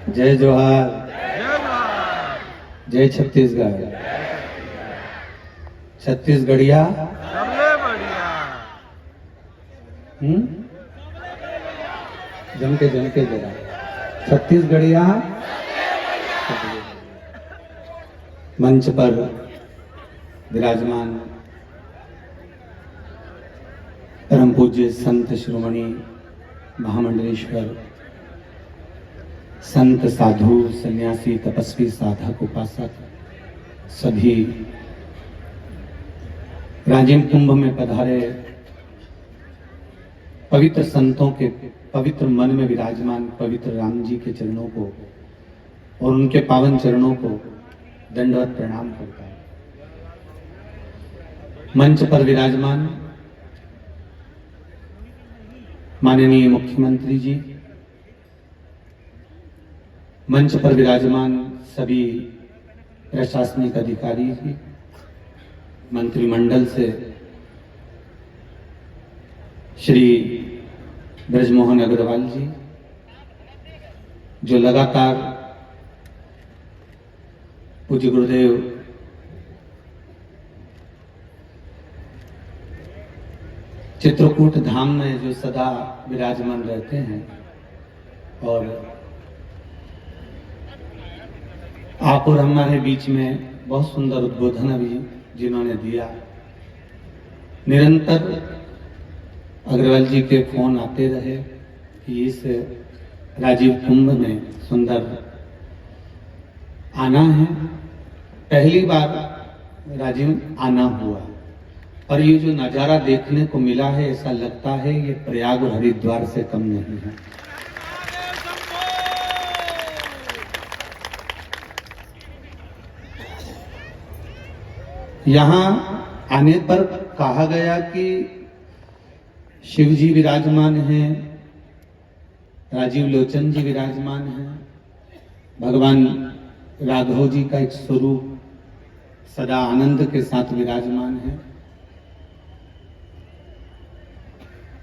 जय जोहार, जय छत्तीसगढ़। छत्तीसगढ़िया जम के जरा छत्तीसगढ़िया। मंच पर विराजमान परम पूज्य संत शिरोमणि महामंडलेश्वर संत साधु सन्यासी तपस्वी साधक उपासक सभी राजिम कुंभ में पधारे पवित्र संतों के पवित्र मन में विराजमान पवित्र राम जी के चरणों को और उनके पावन चरणों को दंडवत प्रणाम करता है। मंच पर विराजमान माननीय मुख्यमंत्री जी, मंच पर विराजमान सभी प्रशासनिक अधिकारी जी, मंत्रिमंडल से श्री ब्रजमोहन अग्रवाल जी, जो लगातार पूज्य गुरुदेव चित्रकूट धाम में जो सदा विराजमान रहते हैं और आप और हमारे बीच में बहुत सुंदर उद्बोधन अभी जिन्होंने दिया। निरंतर अग्रवाल जी के फोन आते रहे कि इस राजीव कुंभ में सुंदर आना है। पहली बार राजीव आना हुआ और ये जो नजारा देखने को मिला है, ऐसा लगता है ये प्रयाग और हरिद्वार से कम नहीं है। यहां आने पर कहा गया कि शिव जी विराजमान हैं, राजीव लोचन जी विराजमान हैं, भगवान राघव जी का एक स्वरूप सदा आनंद के साथ विराजमान है।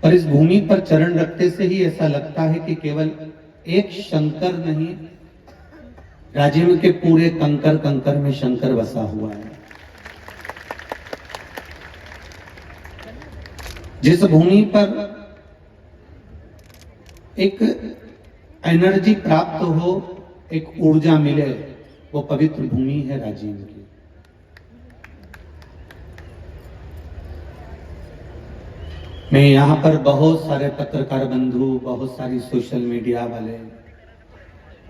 पर इस भूमि पर चरण रखते से ही ऐसा लगता है कि केवल एक शंकर नहीं, राजीव के पूरे कंकर कंकर में शंकर बसा हुआ है। जिस भूमि पर एक एनर्जी प्राप्त हो, एक ऊर्जा मिले, वो पवित्र भूमि है राजीव की। मैं यहां पर बहुत सारे पत्रकार बंधु, बहुत सारी सोशल मीडिया वाले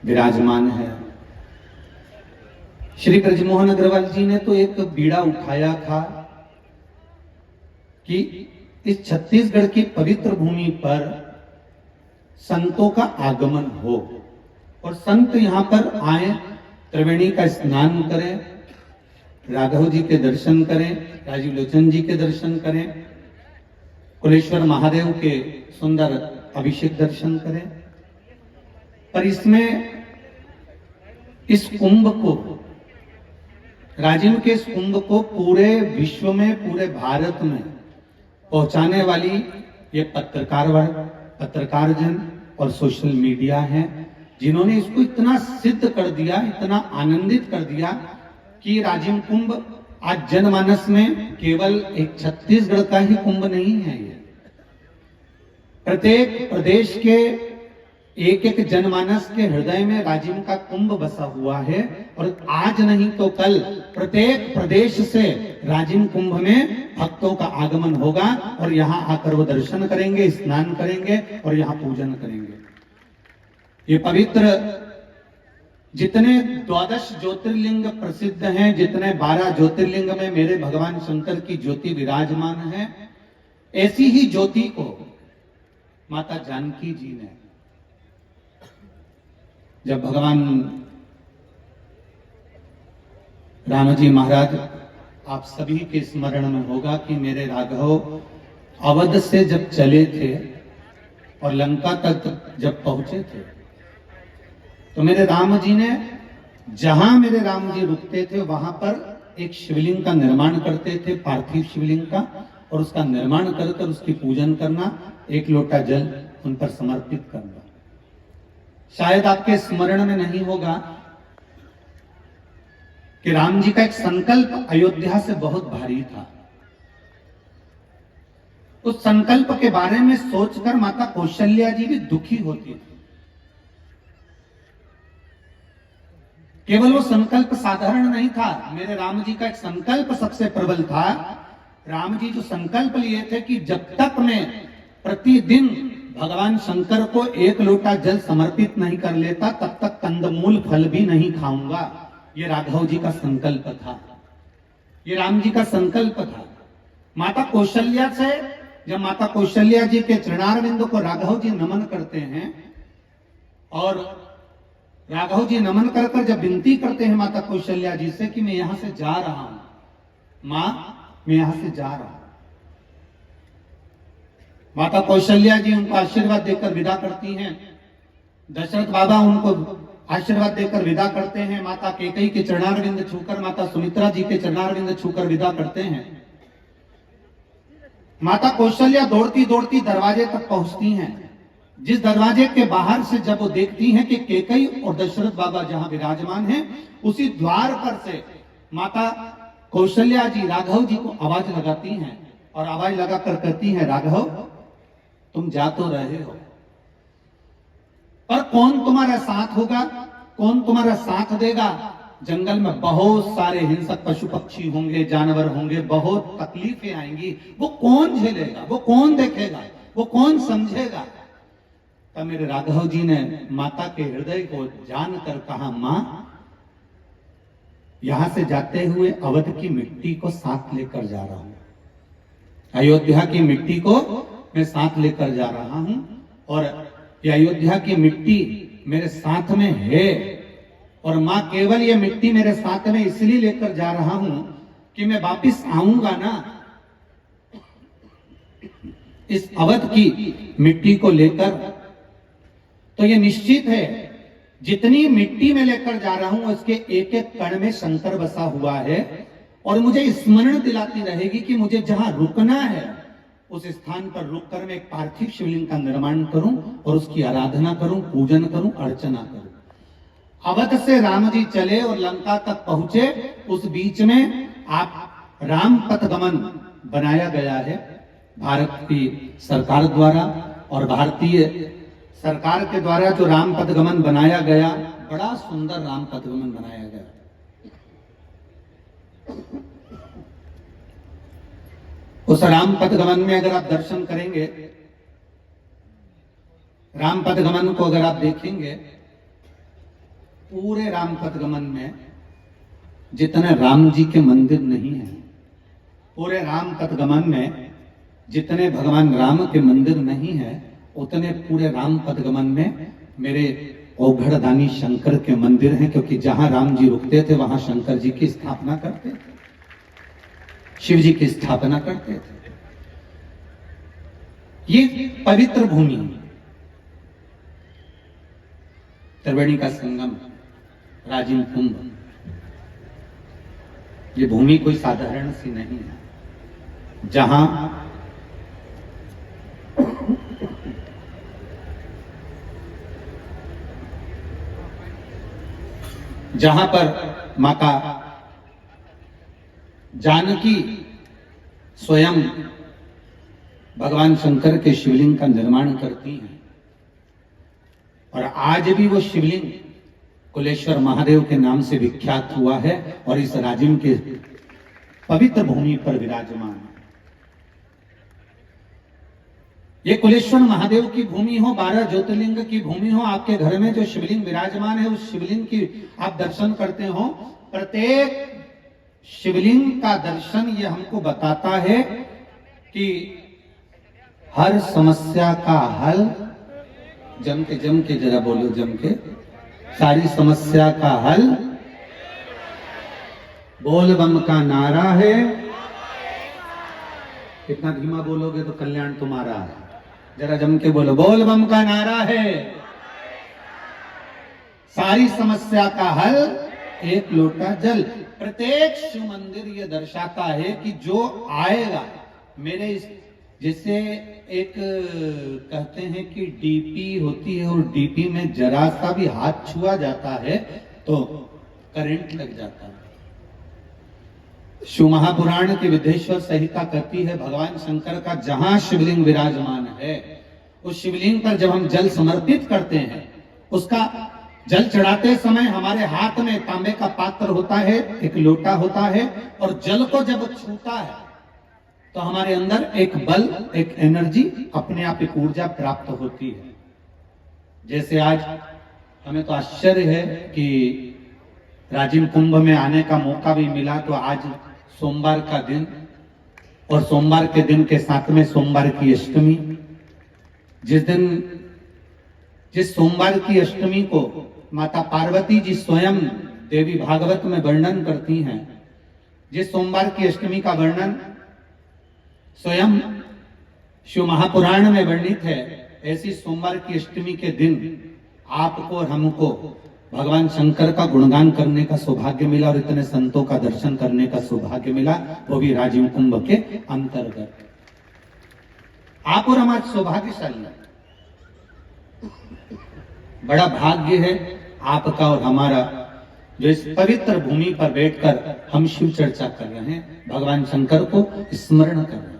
विराजमान हैं। श्री ब्रजमोहन अग्रवाल जी ने तो एक बीड़ा उठाया था कि इस छत्तीसगढ़ की पवित्र भूमि पर संतों का आगमन हो और संत यहां पर आए, त्रिवेणी का स्नान करें, राघव जी के दर्शन करें, राजीव लोचन जी के दर्शन करें, कुलेश्वर महादेव के सुंदर अभिषेक दर्शन करें। पर इसमें इस कुंभ को, राजिम के इस कुंभ को पूरे विश्व में, पूरे भारत में पहुंचाने वाली ये पत्रकार जन और सोशल मीडिया हैं, जिन्होंने इसको इतना सिद्ध कर दिया, इतना आनंदित कर दिया कि राजिम कुंभ आज जनमानस में केवल एक छत्तीसगढ़ का ही कुंभ नहीं है। ये प्रत्येक प्रदेश के एक एक जनमानस के हृदय में राजिम का कुंभ बसा हुआ है और आज नहीं तो कल प्रत्येक प्रदेश से राजिम कुंभ में भक्तों का आगमन होगा और यहाँ आकर वो दर्शन करेंगे, स्नान करेंगे और यहाँ पूजन करेंगे। ये पवित्र जितने 12 ज्योतिर्लिंग प्रसिद्ध हैं, जितने 12 ज्योतिर्लिंग में मेरे भगवान शंकर की ज्योति विराजमान है, ऐसी ही ज्योति को माता जानकी जी ने, जब भगवान राम जी महाराज, आप सभी के स्मरण में होगा कि मेरे राघव अवध से जब चले थे और लंका तक जब पहुंचे थे, तो मेरे राम जी ने, जहां मेरे राम जी रुकते थे वहां पर एक शिवलिंग का निर्माण करते थे, पार्थिव शिवलिंग का, और उसका निर्माण कर उसकी पूजन करना, एक लोटा जल उन पर समर्पित करना। शायद आपके स्मरण में नहीं होगा कि राम जी का एक संकल्प अयोध्या से बहुत भारी था। उस संकल्प के बारे में सोचकर माता कौशल्या जी भी दुखी होती थी। केवल वो संकल्प साधारण नहीं था, मेरे राम जी का एक संकल्प सबसे प्रबल था। राम जी जो संकल्प लिए थे कि जब तक मैं प्रतिदिन भगवान शंकर को 1 लोटा जल समर्पित नहीं कर लेता तब तक कंदमूल फल भी नहीं खाऊंगा। ये राघव जी का संकल्प था, ये राम जी का संकल्प था। माता कौशल्या से जब माता कौशल्या जी के चरणारविंद को राघव जी नमन करते हैं और राघव जी नमन कर कर जब विनती करते हैं माता कौशल्या जी से कि मैं यहां से जा रहा हूं, मां मैं यहां से जा रहा हूं। माता कौशल्या जी उनको आशीर्वाद देकर विदा करती हैं। दशरथ बाबा उनको आशीर्वाद देकर विदा करते हैं। माता कैकेयी के चरणारविंद छूकर, माता सुमित्रा जी के चरणारविंद छूकर विदा करते हैं। माता कौशल्या दौड़ती दौड़ती दरवाजे तक पहुंचती हैं। जिस दरवाजे के बाहर से जब वो देखती हैं कि कैकेयी और दशरथ बाबा जहां विराजमान हैं, उसी द्वार पर से माता कौशल्या जी राघव जी को आवाज लगाती हैं और आवाज लगाकर कहती हैं, राघव तुम जा तो रहे हो पर कौन तुम्हारा साथ होगा, कौन तुम्हारा साथ देगा? जंगल में बहुत सारे हिंसक पशु पक्षी होंगे, जानवर होंगे, बहुत तकलीफें आएंगी, वो कौन झेलेगा, वो कौन देखेगा, वो कौन समझेगा? तब मेरे राघव जी ने माता के हृदय को जानकर कहा, मां यहां से जाते हुए अवध की मिट्टी को साथ लेकर जा रहा हूं, अयोध्या की मिट्टी को मैं साथ लेकर जा रहा हूं और ये अयोध्या की मिट्टी मेरे साथ में है और मां केवल ये मिट्टी मेरे साथ में इसलिए लेकर जा रहा हूं कि मैं वापिस आऊंगा ना, इस अवध की मिट्टी को लेकर, तो ये निश्चित है जितनी मिट्टी में लेकर जा रहा हूं उसके एक एक कण में शंकर बसा हुआ है और मुझे स्मरण दिलाती रहेगी कि मुझे जहां रुकना है उस स्थान पर रुककर मैं एक पार्थिव शिवलिंग का निर्माण करूं और उसकी आराधना करूं, पूजन करूं, अर्चना करूं। अवध से राम जी चले और लंका तक पहुंचे। उस बीच में आप राम पथ गमन बनाया गया है भारत की सरकार द्वारा, और भारतीय सरकार के द्वारा जो राम पथ गमन बनाया गया, बड़ा सुंदर राम पथ गमन बनाया गया। उस राम पथ गमन में अगर आप दर्शन करेंगे, राम पथ गमन को अगर आप देखेंगे, पूरे राम पथ गमन में जितने राम जी के मंदिर नहीं है, पूरे राम पथ गमन में जितने भगवान राम के मंदिर नहीं है, उतने पूरे राम पथ गमन में मेरे औघड़दानी शंकर के मंदिर हैं, क्योंकि जहां राम जी रुकते थे वहां शंकर जी की स्थापना करते थे, शिव जी की स्थापना करते थे। ये पवित्र भूमि, त्रिवेणी का संगम, राजिम कुंभ, ये भूमि कोई साधारण सी नहीं है, जहां पर माता जानकी स्वयं भगवान शंकर के शिवलिंग का निर्माण करती हैं और आज भी वो शिवलिंग कुलेश्वर महादेव के नाम से विख्यात हुआ है और इस राजिम के पवित्र भूमि पर विराजमान है। ये कुलेश्वर महादेव की भूमि हो, 12 ज्योतिर्लिंग की भूमि हो, आपके घर में जो शिवलिंग विराजमान है उस शिवलिंग की आप दर्शन करते हो। प्रत्येक शिवलिंग का दर्शन ये हमको बताता है कि हर समस्या का हल, जम के जरा बोलो, जम के, सारी समस्या का हल बोल बम का नारा है। कितना धीमा बोलोगे तो कल्याण तुम्हारा है, जरा जम के बोलो, बोल बम का नारा है, सारी समस्या का हल एक लोटा जल। प्रत्येक शिव मंदिर ये दर्शाता है कि जो आएगा मेरे इस जैसे एक कहते हैं कि डीपी होती है और डीपी में जरा सा भी हाथ छुआ जाता है तो करंट लग जाता है। शिव महापुराण की विदेश्वर संहिता कहती है भगवान शंकर का जहां शिवलिंग विराजमान है उस शिवलिंग पर जब हम जल समर्पित करते हैं, उसका जल चढ़ाते समय हमारे हाथ में तांबे का पात्र होता है, एक लोटा होता है, और जल को जब छूता है तो हमारे अंदर एक बल, एक एनर्जी, अपने आप एक ऊर्जा प्राप्त होती है। जैसे आज हमें तो आश्चर्य है कि राजिम कुंभ में आने का मौका भी मिला, तो आज सोमवार का दिन और सोमवार के दिन के साथ में सोमवार की अष्टमी, जिस सोमवार की अष्टमी को माता पार्वती जी स्वयं देवी भागवत में वर्णन करती हैं, जिस सोमवार की अष्टमी का वर्णन स्वयं शिव महापुराण में वर्णित है, ऐसी सोमवार की अष्टमी के दिन आपको और हमको भगवान शंकर का गुणगान करने का सौभाग्य मिला और इतने संतों का दर्शन करने का सौभाग्य मिला, वो भी राजिम कुंभ के अंतर्गत। आप और हम आज सौभाग्यशाली हैं। बड़ा भाग्य है आपका और हमारा, जो इस पवित्र भूमि पर बैठकर हम शिव चर्चा कर रहे हैं, भगवान शंकर को स्मरण कर रहे हैं।